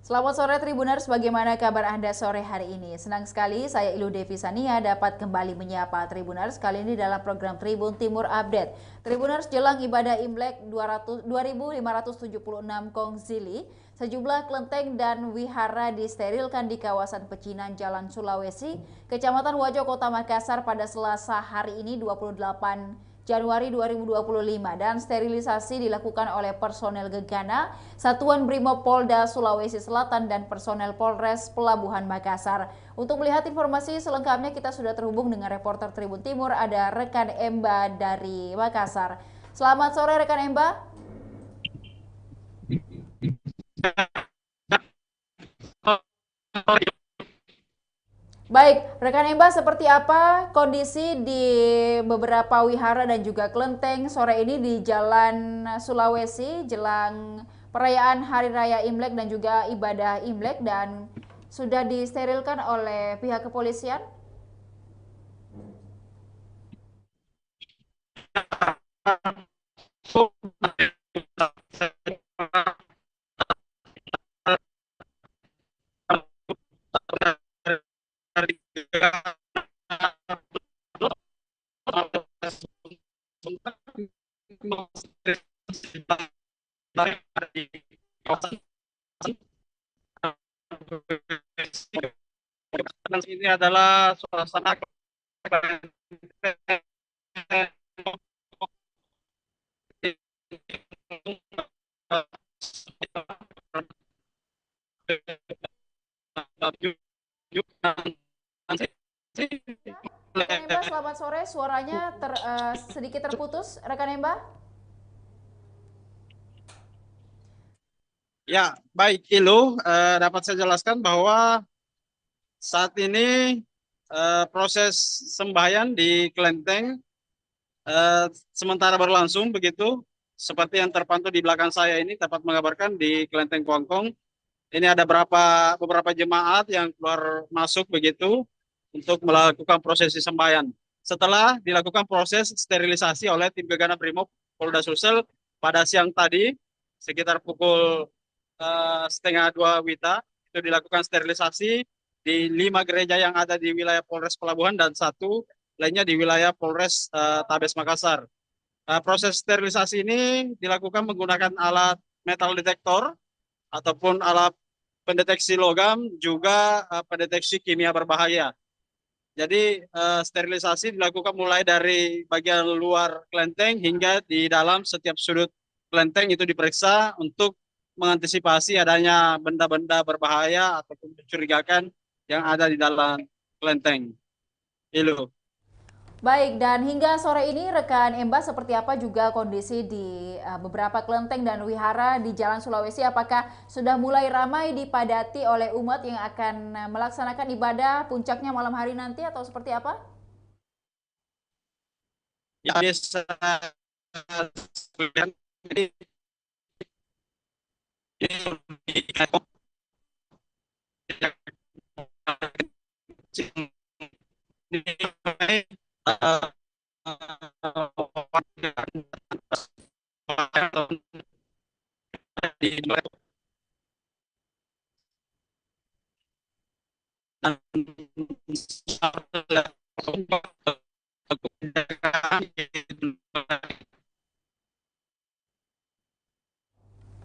Selamat sore Tribuners, bagaimana kabar Anda sore hari ini? Senang sekali saya Ilu Devi Sania dapat kembali menyapa Tribuners kali ini dalam program Tribun Timur Update. Tribuners, jelang ibadah Imlek 2576 Kongzili, sejumlah kelenteng dan wihara disterilkan di kawasan Pecinan Jalan Sulawesi, Kecamatan Wajo, Kota Makassar pada Selasa hari ini 28 Januari 2025 dan sterilisasi dilakukan oleh personel Gegana, Satuan Brimob Polda Sulawesi Selatan dan personel Polres Pelabuhan Makassar. Untuk melihat informasi selengkapnya kita sudah terhubung dengan reporter Tribun Timur, ada rekan Emba dari Makassar. Selamat sore rekan Emba. Baik, rekan Emba, seperti apa kondisi di beberapa wihara dan juga kelenteng sore ini di Jalan Sulawesi jelang perayaan Hari Raya Imlek dan juga ibadah Imlek, dan sudah disterilkan oleh pihak kepolisian? Ini adalah suasana Rekan Emba, selamat sore. Suaranya sedikit terputus, rekan Emba. ya, baik Ilu, dapat saya jelaskan bahwa saat ini proses sembahyang di kelenteng sementara berlangsung begitu, seperti yang terpantau di belakang saya ini dapat mengabarkan di kelenteng Kongkong. Ini ada beberapa jemaat yang keluar masuk begitu untuk melakukan prosesi sembahyang. Setelah dilakukan proses sterilisasi oleh tim Gegana Brimob Polda Sulsel pada siang tadi sekitar pukul setengah 2 WITA, itu dilakukan sterilisasi di 5 gereja yang ada di wilayah Polres Pelabuhan dan satu lainnya di wilayah Polres Tabes Makassar. Proses sterilisasi ini dilakukan menggunakan alat metal detektor ataupun alat pendeteksi logam, juga pendeteksi kimia berbahaya. Jadi sterilisasi dilakukan mulai dari bagian luar kelenteng hingga di dalam setiap sudut kelenteng itu diperiksa untuk mengantisipasi adanya benda-benda berbahaya ataupun mencurigakan yang ada di dalam kelenteng. Ilu. Baik, dan hingga sore ini rekan Emba, seperti apa juga kondisi di beberapa kelenteng dan wihara di Jalan Sulawesi? Apakah sudah mulai ramai dipadati oleh umat yang akan melaksanakan ibadah puncaknya malam hari nanti atau seperti apa? Ya, bisa ini,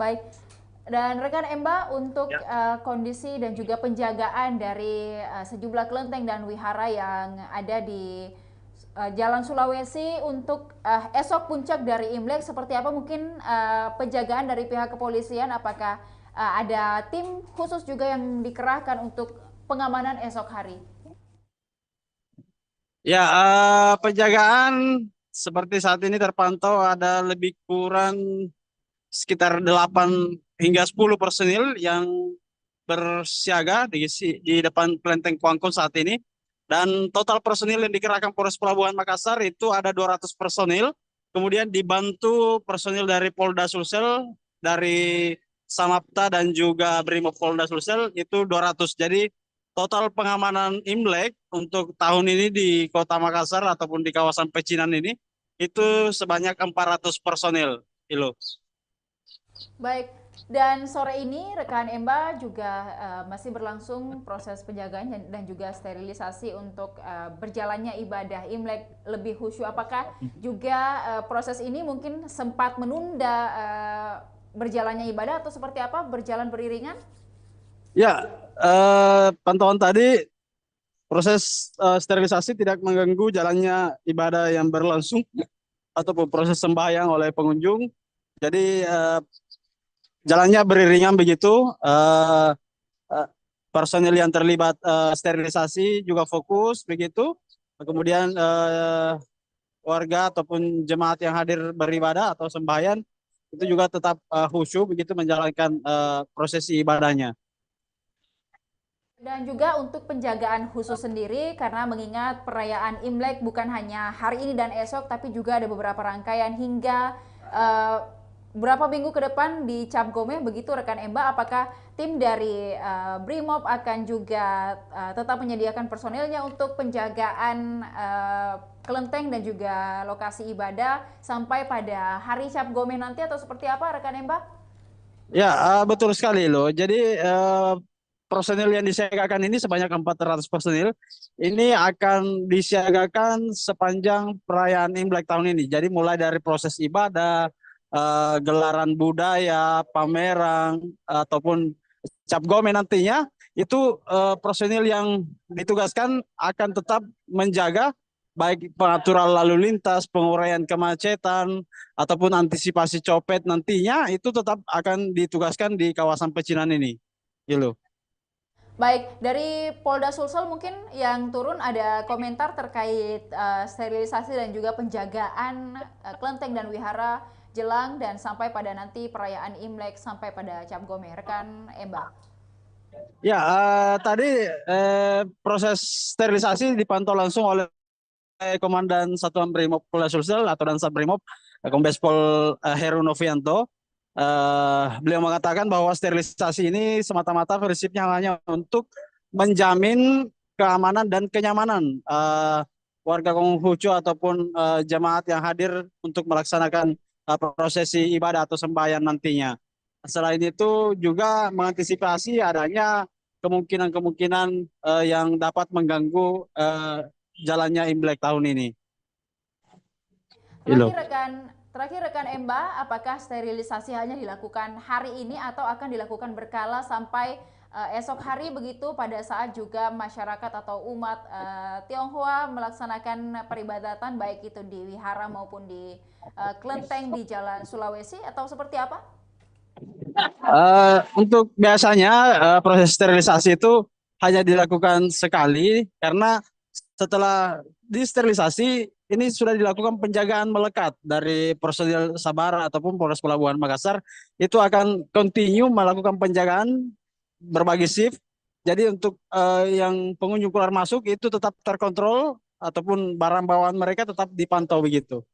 Baik, dan rekan Emba, untuk ya. kondisi dan juga penjagaan dari sejumlah kelenteng dan wihara yang ada di Jalan Sulawesi untuk esok puncak dari Imlek, seperti apa mungkin penjagaan dari pihak kepolisian? Apakah ada tim khusus juga yang dikerahkan untuk pengamanan esok hari? Ya, penjagaan seperti saat ini terpantau ada lebih kurang sekitar 8 hingga 10 personil yang bersiaga di depan kelenteng Kuangkun saat ini. Dan total personil yang dikerahkan Polres Pelabuhan Makassar itu ada 200 personil. Kemudian dibantu personil dari Polda Sulsel, dari Samapta dan juga Brimob Polda Sulsel itu 200. Jadi total pengamanan Imlek untuk tahun ini di Kota Makassar ataupun di kawasan Pecinan ini itu sebanyak 400 personil. Ilo. Baik, Dan sore ini rekan Emba juga masih berlangsung proses penjagaan dan juga sterilisasi untuk berjalannya ibadah Imlek lebih khusyuk. Apakah juga proses ini mungkin sempat menunda berjalannya ibadah atau seperti apa, berjalan beriringan? Ya, pantauan tadi proses sterilisasi tidak mengganggu jalannya ibadah yang berlangsung ataupun proses sembahyang oleh pengunjung. Jadi jalannya beriringan begitu. Eh, Personil yang terlibat sterilisasi juga fokus begitu. Kemudian warga ataupun jemaat yang hadir beribadah atau sembahyang itu juga tetap khusyuk begitu menjalankan prosesi ibadahnya. Dan juga untuk penjagaan khusus sendiri karena mengingat perayaan Imlek bukan hanya hari ini dan esok tapi juga ada beberapa rangkaian hingga eh, berapa minggu ke depan di Cap Gome begitu rekan Emba, apakah tim dari Brimob akan juga tetap menyediakan personilnya untuk penjagaan kelenteng dan juga lokasi ibadah sampai pada hari Cap Gome nanti atau seperti apa rekan Emba? Ya, betul sekali loh. Jadi personil yang disiagakan ini sebanyak 400 personil. Ini akan disiagakan sepanjang perayaan Imlek tahun ini. Jadi mulai dari proses ibadah, gelaran budaya, pameran, ataupun cap gome nantinya, itu personil yang ditugaskan akan tetap menjaga baik pengaturan lalu lintas, penguraian kemacetan, ataupun antisipasi copet nantinya itu tetap akan ditugaskan di kawasan pecinan ini. Gitu. Baik, dari Polda Sulsel mungkin yang turun ada komentar terkait sterilisasi dan juga penjagaan kelenteng dan wihara jelang dan sampai pada nanti perayaan Imlek sampai pada Cap Gome. Rekan Emba. Ya, tadi proses sterilisasi dipantau langsung oleh Komandan Satuan Brimob Polda Sulsel atau Dansat Brimob, Kombes Pol Heru Novianto. Beliau mengatakan bahwa sterilisasi ini semata-mata prinsipnya hanya untuk menjamin keamanan dan kenyamanan warga Konghucu ataupun jemaat yang hadir untuk melaksanakan prosesi ibadah atau sembahyang nantinya. Selain itu juga mengantisipasi adanya kemungkinan-kemungkinan yang dapat mengganggu jalannya Imlek tahun ini. Terakhir rekan Emba, apakah sterilisasi hanya dilakukan hari ini atau akan dilakukan berkala sampai esok hari begitu pada saat juga masyarakat atau umat Tionghoa melaksanakan peribadatan baik itu di wihara maupun di kelenteng di Jalan Sulawesi atau seperti apa? Untuk biasanya proses sterilisasi itu hanya dilakukan sekali karena setelah disterilisasi ini sudah dilakukan penjagaan melekat dari personil Sabara ataupun Polres Pelabuhan Makassar, itu akan continue melakukan penjagaan berbagi shift. Jadi untuk yang pengunjung keluar masuk itu tetap terkontrol ataupun barang bawaan mereka tetap dipantau begitu.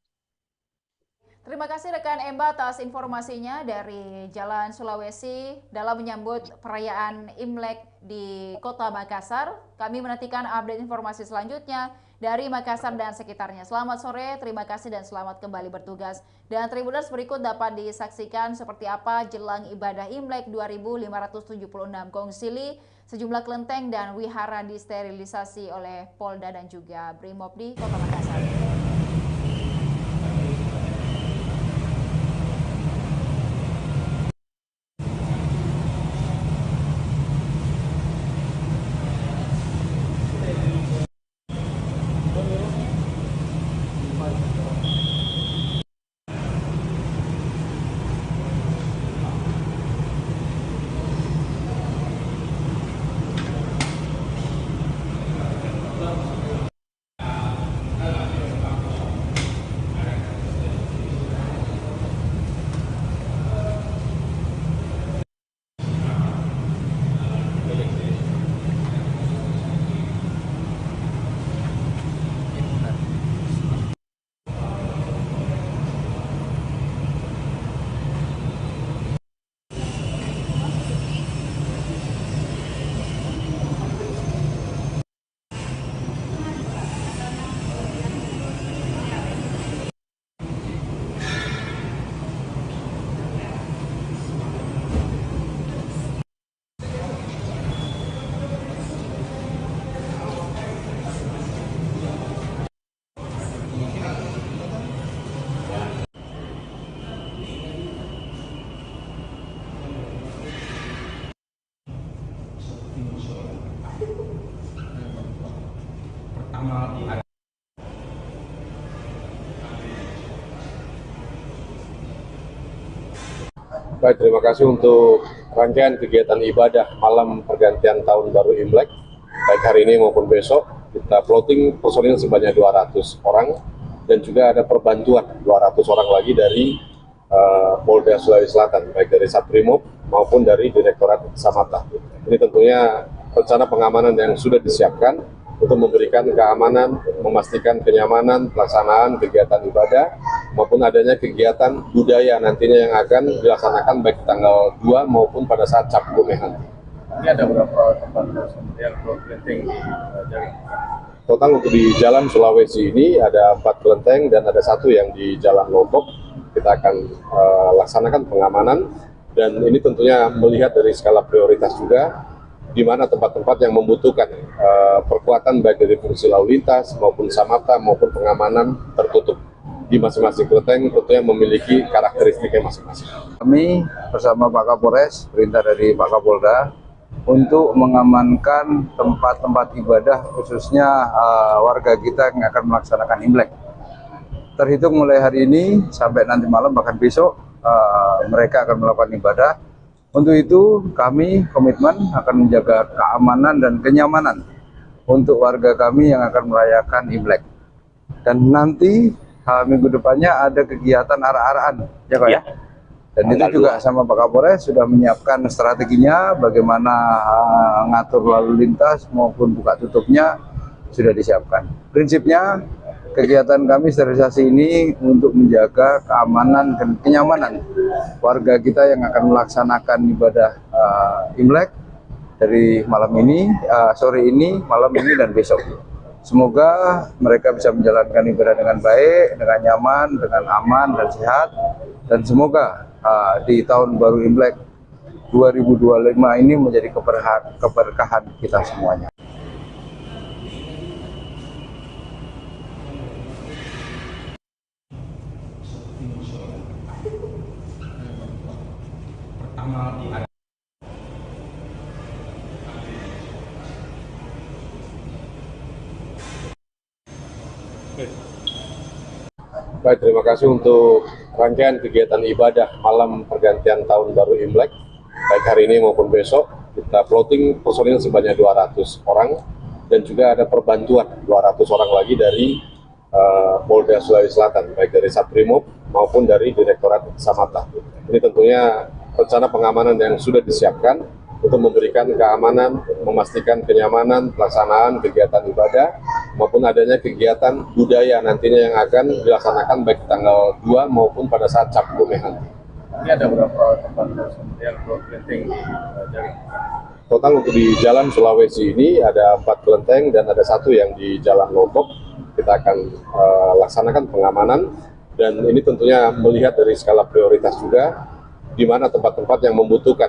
Terima kasih rekan Emba atas informasinya dari Jalan Sulawesi dalam menyambut perayaan Imlek di Kota Makassar. Kami menantikan update informasi selanjutnya dari Makassar dan sekitarnya. Selamat sore, terima kasih dan selamat kembali bertugas. Dan Tribuners berikut dapat disaksikan seperti apa jelang ibadah Imlek 2576 Kongsili, sejumlah kelenteng dan wihara disterilisasi oleh Polda dan juga Brimob di Kota Makassar. Baik, terima kasih untuk rangkaian kegiatan ibadah malam pergantian tahun baru Imlek. Baik hari ini maupun besok, kita plotting personil sebanyak 200 orang dan juga ada perbantuan 200 orang lagi dari Polda Sulawesi Selatan, baik dari Satrimob maupun dari Direktorat Samapta. Ini tentunya rencana pengamanan yang sudah disiapkan untuk memberikan keamanan, memastikan kenyamanan pelaksanaan kegiatan ibadah maupun adanya kegiatan budaya nantinya yang akan dilaksanakan baik tanggal 2 maupun pada saat Cap Gomeh nanti. Ini ada berapa tempat yang kelenteng di Jalan? Total untuk di Jalan Sulawesi ini ada 4 kelenteng dan ada 1 yang di Jalan Lombok. Kita akan laksanakan pengamanan dan ini tentunya melihat dari skala prioritas juga di mana tempat-tempat yang membutuhkan perkuatan baik dari fungsi lalu lintas maupun samapta maupun pengamanan tertutup di masing-masing kelenteng tentunya memiliki karakteristiknya masing-masing. Kami bersama Pak Kapolres, perintah dari Pak Kapolda untuk mengamankan tempat-tempat ibadah khususnya warga kita yang akan melaksanakan Imlek. Terhitung mulai hari ini sampai nanti malam bahkan besok mereka akan melakukan ibadah. Untuk itu kami komitmen akan menjaga keamanan dan kenyamanan untuk warga kami yang akan merayakan Imlek. Dan nanti minggu depannya ada kegiatan arah-arahan, ya Pak ya. Dan itu juga sama Pak Kapolres sudah menyiapkan strateginya, bagaimana ngatur lalu lintas maupun buka tutupnya sudah disiapkan. Prinsipnya kegiatan kami sterilisasi ini untuk menjaga keamanan dan kenyamanan warga kita yang akan melaksanakan ibadah Imlek dari malam ini, sore ini, malam ini dan besok. Semoga mereka bisa menjalankan ibadah dengan baik, dengan nyaman, dengan aman dan sehat. Dan semoga di tahun baru Imlek 2025 ini menjadi keberkahan kita semuanya. Baik, terima kasih untuk rangkaian kegiatan ibadah malam pergantian tahun baru Imlek. Baik hari ini maupun besok, kita plotting personil sebanyak 200 orang dan juga ada perbantuan 200 orang lagi dari Polda Sulawesi Selatan, baik dari Satrimob maupun dari Direktorat Samapta. Ini tentunya rencana pengamanan yang sudah disiapkan untuk memberikan keamanan, memastikan kenyamanan pelaksanaan kegiatan ibadah maupun adanya kegiatan budaya nantinya yang akan dilaksanakan baik tanggal 2 maupun pada saat Cap Gomeh nanti. Ini ada berapa tempat yang kelenteng di Jalan? Total untuk di Jalan Sulawesi ini ada 4 kelenteng dan ada 1 yang di Jalan Lombok. Kita akan laksanakan pengamanan dan ini tentunya melihat dari skala prioritas juga di mana tempat-tempat yang membutuhkan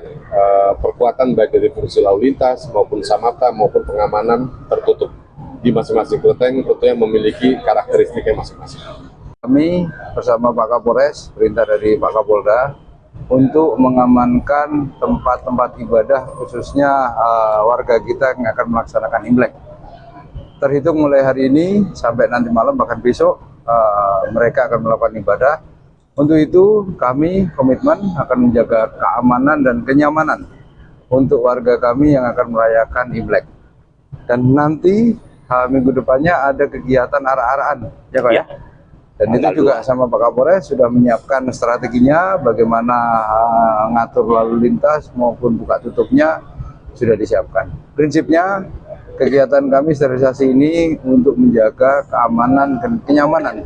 perkuatan baik dari fungsi lalu lintas maupun samapta maupun pengamanan tertutup di masing-masing kelenteng tentunya memiliki karakteristiknya masing-masing. Kami bersama Pak Kapolres, perintah dari Pak Kapolda untuk mengamankan tempat-tempat ibadah khususnya warga kita yang akan melaksanakan Imlek. Terhitung mulai hari ini sampai nanti malam bahkan besok mereka akan melakukan ibadah. Untuk itu kami komitmen akan menjaga keamanan dan kenyamanan untuk warga kami yang akan merayakan Imlek. Dan nanti minggu depannya ada kegiatan arah-arahan, ya Pak ya. Dan itu juga sama Pak Kapolres sudah menyiapkan strateginya, bagaimana ngatur lalu lintas maupun buka tutupnya sudah disiapkan. Prinsipnya kegiatan kami sterilisasi ini untuk menjaga keamanan dan kenyamanan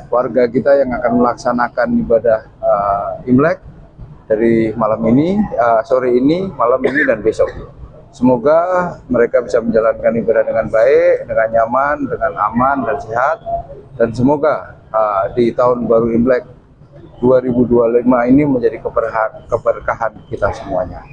warga kita yang akan melaksanakan ibadah Imlek dari malam ini, sore ini, malam ini dan besok. Semoga mereka bisa menjalankan ibadah dengan baik, dengan nyaman, dengan aman dan sehat. Dan semoga di tahun baru Imlek 2025 ini menjadi keberkahan kita semuanya.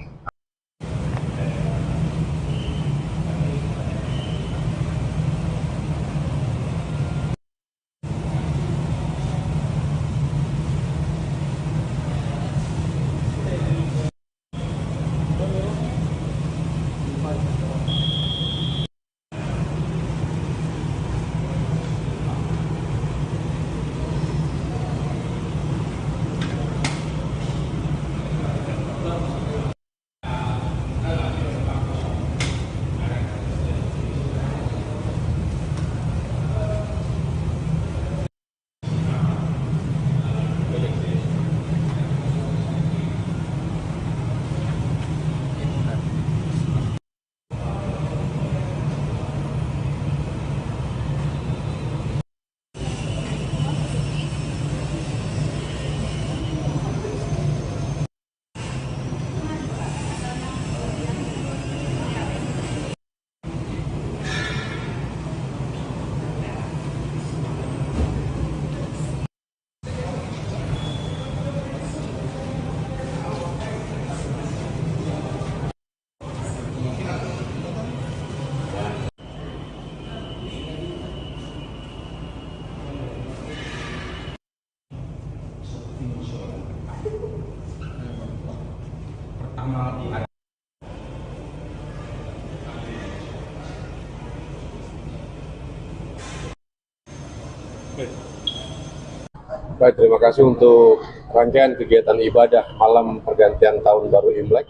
Baik, terima kasih untuk rangkaian kegiatan ibadah malam pergantian tahun baru Imlek.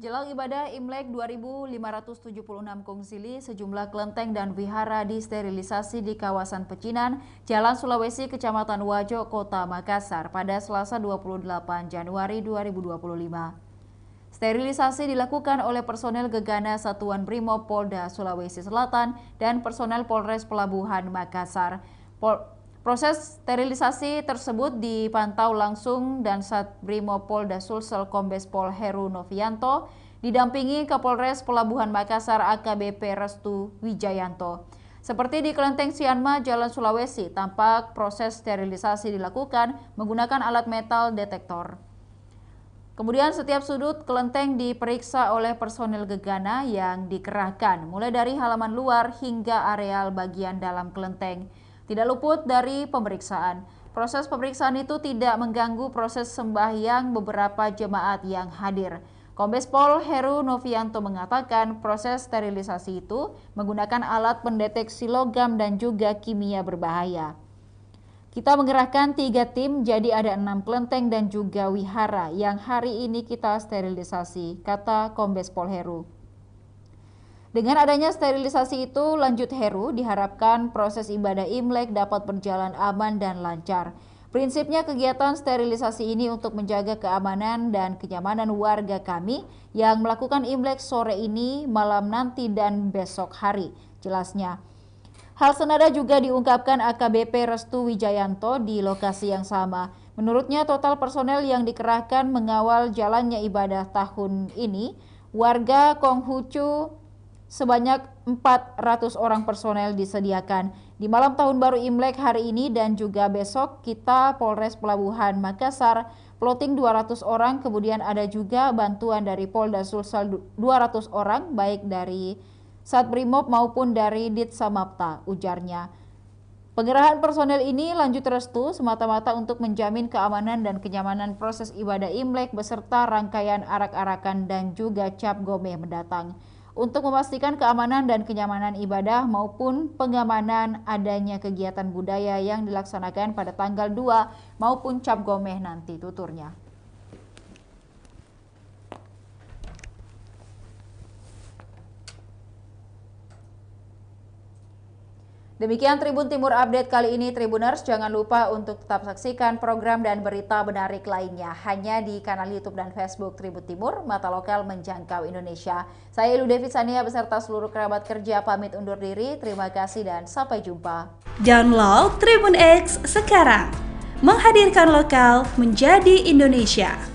Jelang ibadah Imlek 2576 Kungsili, sejumlah kelenteng dan wihara disterilisasi di kawasan Pecinan, Jalan Sulawesi, Kecamatan Wajo, Kota Makassar pada Selasa 28 Januari 2025. Sterilisasi dilakukan oleh personel Gegana Satuan Brimob Polda Sulawesi Selatan dan personel Polres Pelabuhan Makassar. Proses sterilisasi tersebut dipantau langsung dan Satbrimob Polda Sulsel Kombes Pol Heru Novianto didampingi Kapolres Pelabuhan Makassar AKBP Restu Wijayanto. Seperti di Kelenteng Sianma, Jalan Sulawesi, tampak proses sterilisasi dilakukan menggunakan alat metal detektor. Kemudian setiap sudut kelenteng diperiksa oleh personel Gegana yang dikerahkan, mulai dari halaman luar hingga areal bagian dalam kelenteng. Tidak luput dari pemeriksaan. Proses pemeriksaan itu tidak mengganggu proses sembahyang beberapa jemaat yang hadir. Kombes Pol Heru Novianto mengatakan proses sterilisasi itu menggunakan alat pendeteksi logam dan juga kimia berbahaya. Kita mengerahkan 3 tim, jadi ada 6 kelenteng dan juga wihara yang hari ini kita sterilisasi, kata Kombes Pol Heru. Dengan adanya sterilisasi itu, lanjut Heru, diharapkan proses ibadah Imlek dapat berjalan aman dan lancar. Prinsipnya kegiatan sterilisasi ini untuk menjaga keamanan dan kenyamanan warga kami yang melakukan Imlek sore ini, malam nanti, dan besok hari, jelasnya. Hal senada juga diungkapkan AKBP Restu Wijayanto di lokasi yang sama. Menurutnya total personel yang dikerahkan mengawal jalannya ibadah tahun ini, warga Konghucu sebanyak 400 orang personel disediakan. Di malam tahun baru Imlek hari ini dan juga besok, kita Polres Pelabuhan Makassar plotting 200 orang, kemudian ada juga bantuan dari Polda Sulsel 200 orang, baik dari Satbrimob maupun dari Ditsamapta, ujarnya. Pengerahan personel ini lanjut Restu semata-mata untuk menjamin keamanan dan kenyamanan proses ibadah Imlek beserta rangkaian arak-arakan dan juga cap gomeh mendatang. Untuk memastikan keamanan dan kenyamanan ibadah maupun pengamanan adanya kegiatan budaya yang dilaksanakan pada tanggal 2 maupun cap gomeh nanti, tuturnya. Demikian Tribun Timur Update kali ini, Tribuners. Jangan lupa untuk tetap saksikan program dan berita menarik lainnya hanya di kanal YouTube dan Facebook Tribun Timur, mata lokal menjangkau Indonesia. Saya Ilu Devi Sania beserta seluruh kerabat kerja pamit undur diri. Terima kasih dan sampai jumpa. Download Tribun X sekarang. Menghadirkan lokal menjadi Indonesia.